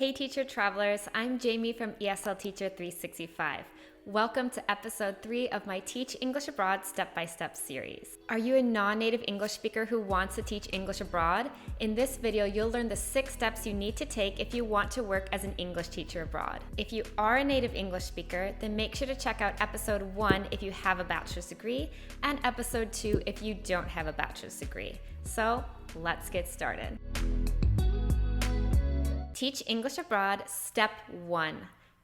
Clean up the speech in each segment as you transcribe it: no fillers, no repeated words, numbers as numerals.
Hey teacher travelers, I'm Jamie from ESL Teacher 365. Welcome to episode 3 of my Teach English Abroad step-by-step series. Are you a non-native English speaker who wants to teach English abroad? In this video, you'll learn the 6 steps you need to take if you want to work as an English teacher abroad. If you are a native English speaker, then make sure to check out episode 1 if you have a bachelor's degree, and episode 2 if you don't have a bachelor's degree. So, let's get started. Teach English Abroad, Step 1.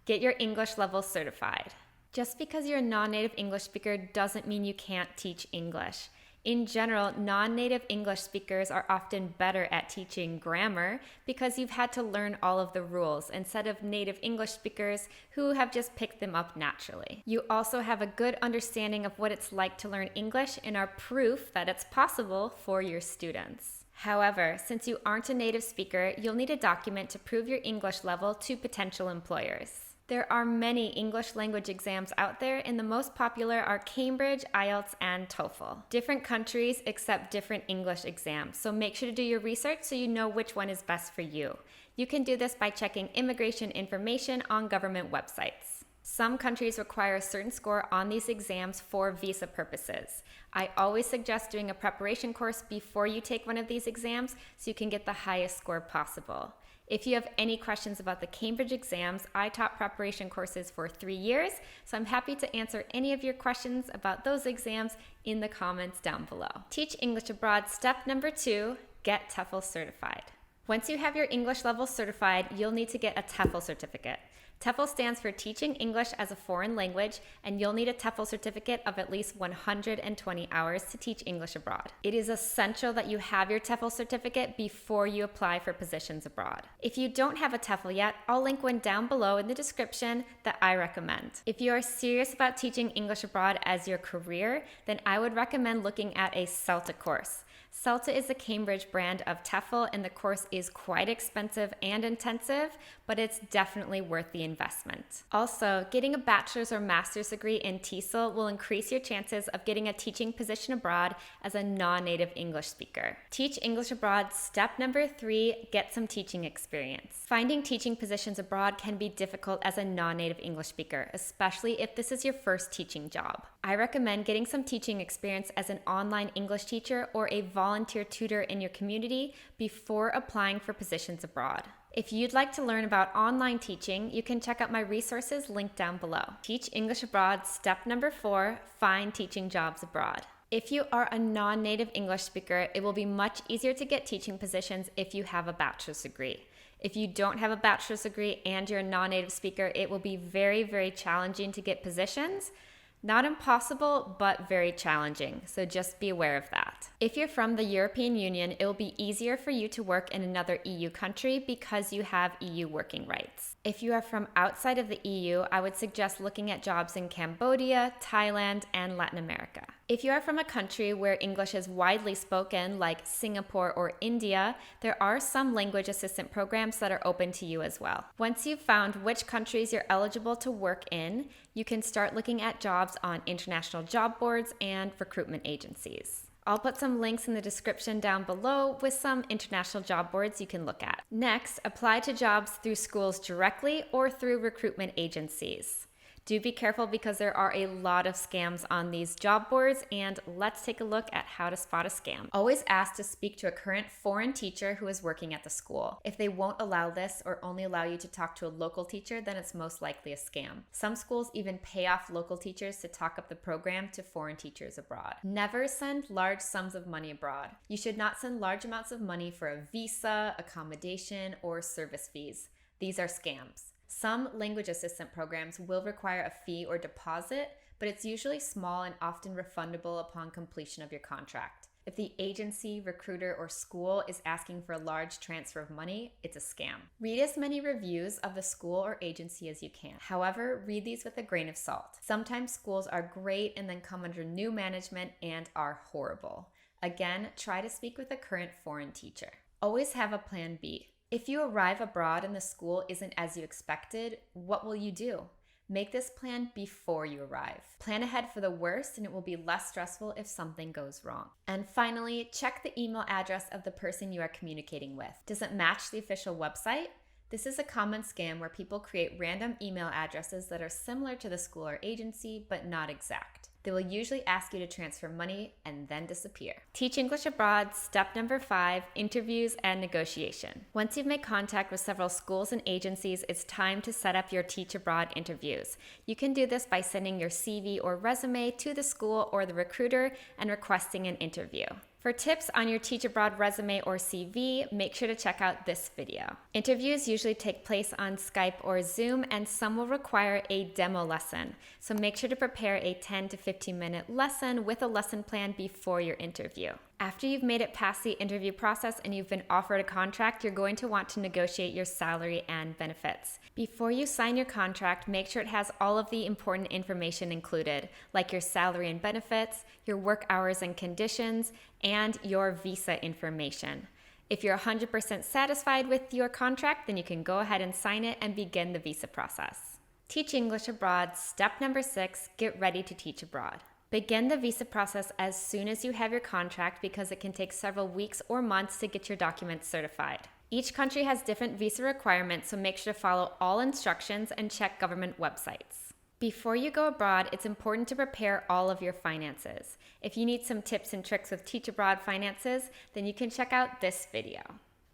Get your English level certified. Just because you're a non-native English speaker doesn't mean you can't teach English. In general, non-native English speakers are often better at teaching grammar because you've had to learn all of the rules instead of native English speakers who have just picked them up naturally. You also have a good understanding of what it's like to learn English and are proof that it's possible for your students. However, since you aren't a native speaker, you'll need a document to prove your English level to potential employers. There are many English language exams out there, and the most popular are Cambridge, IELTS, and TOEFL. Different countries accept different English exams, so make sure to do your research so you know which one is best for you. You can do this by checking immigration information on government websites. Some countries require a certain score on these exams for visa purposes. I always suggest doing a preparation course before you take one of these exams so you can get the highest score possible. If you have any questions about the Cambridge exams, I taught preparation courses for 3 years, so I'm happy to answer any of your questions about those exams in the comments down below. Teach English Abroad step number 2, get TEFL certified. Once you have your English level certified, you'll need to get a TEFL certificate. TEFL stands for Teaching English as a Foreign Language, and you'll need a TEFL certificate of at least 120 hours to teach English abroad. It is essential that you have your TEFL certificate before you apply for positions abroad. If you don't have a TEFL yet, I'll link one down below in the description that I recommend. If you are serious about teaching English abroad as your career, then I would recommend looking at a CELTA course. CELTA is the Cambridge brand of TEFL, and the course is quite expensive and intensive, but it's definitely worth the investment. Also, getting a bachelor's or master's degree in TEFL will increase your chances of getting a teaching position abroad as a non-native English speaker. Teach English Abroad step number 3, get some teaching experience. Finding teaching positions abroad can be difficult as a non-native English speaker, especially if this is your first teaching job. I recommend getting some teaching experience as an online English teacher or a volunteer tutor in your community before applying for positions abroad. If you'd like to learn about online teaching, you can check out my resources linked down below. Teach English Abroad step number 4, find teaching jobs abroad. If you are a non-native English speaker, it will be much easier to get teaching positions if you have a bachelor's degree. If you don't have a bachelor's degree and you're a non-native speaker, it will be very, very challenging to get positions. Not impossible, but very challenging, so just be aware of that. If you're from the European Union, it will be easier for you to work in another EU country because you have EU working rights. If you are from outside of the EU, I would suggest looking at jobs in Cambodia, Thailand, and Latin America. If you are from a country where English is widely spoken, like Singapore or India, there are some language assistant programs that are open to you as well. Once you've found which countries you're eligible to work in, you can start looking at jobs on international job boards and recruitment agencies. I'll put some links in the description down below with some international job boards you can look at. Next, apply to jobs through schools directly or through recruitment agencies. Do be careful because there are a lot of scams on these job boards, and let's take a look at how to spot a scam. Always ask to speak to a current foreign teacher who is working at the school. If they won't allow this or only allow you to talk to a local teacher, then it's most likely a scam. Some schools even pay off local teachers to talk up the program to foreign teachers abroad. Never send large sums of money abroad. You should not send large amounts of money for a visa, accommodation, or service fees. These are scams. Some language assistant programs will require a fee or deposit, but it's usually small and often refundable upon completion of your contract. If the agency, recruiter, or school is asking for a large transfer of money, it's a scam. Read as many reviews of the school or agency as you can. However, read these with a grain of salt. Sometimes schools are great and then come under new management and are horrible. Again, try to speak with a current foreign teacher. Always have a plan B. If you arrive abroad and the school isn't as you expected, what will you do? Make this plan before you arrive. Plan ahead for the worst and it will be less stressful if something goes wrong. And finally, check the email address of the person you are communicating with. Does it match the official website? This is a common scam where people create random email addresses that are similar to the school or agency, but not exact. They will usually ask you to transfer money and then disappear. Teach English abroad, step number 5, interviews and negotiation. Once you've made contact with several schools and agencies, it's time to set up your Teach Abroad interviews. You can do this by sending your CV or resume to the school or the recruiter and requesting an interview. For tips on your Teach Abroad resume or CV, make sure to check out this video. Interviews usually take place on Skype or Zoom, and some will require a demo lesson. So make sure to prepare a 10 to 15-minute lesson with a lesson plan before your interview. After you've made it past the interview process and you've been offered a contract, you're going to want to negotiate your salary and benefits. Before you sign your contract, make sure it has all of the important information included, like your salary and benefits, your work hours and conditions, and your visa information. If you're 100% satisfied with your contract, then you can go ahead and sign it and begin the visa process. Teach English abroad, step number 6, get ready to teach abroad. Begin the visa process as soon as you have your contract because it can take several weeks or months to get your documents certified. Each country has different visa requirements, so make sure to follow all instructions and check government websites. Before you go abroad, it's important to prepare all of your finances. If you need some tips and tricks with Teach Abroad finances, then you can check out this video.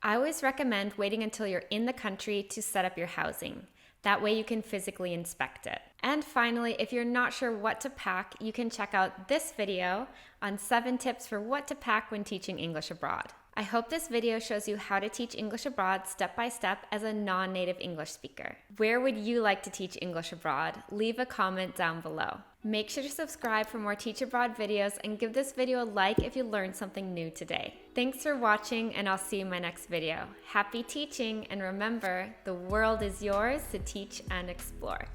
I always recommend waiting until you're in the country to set up your housing. That way you can physically inspect it. And finally, if you're not sure what to pack, you can check out this video on 7 tips for what to pack when teaching English abroad. I hope this video shows you how to teach English abroad step by step as a non-native English speaker. Where would you like to teach English abroad? Leave a comment down below. Make sure to subscribe for more Teach Abroad videos and give this video a like if you learned something new today. Thanks for watching, and I'll see you in my next video. Happy teaching, and remember, the world is yours to teach and explore.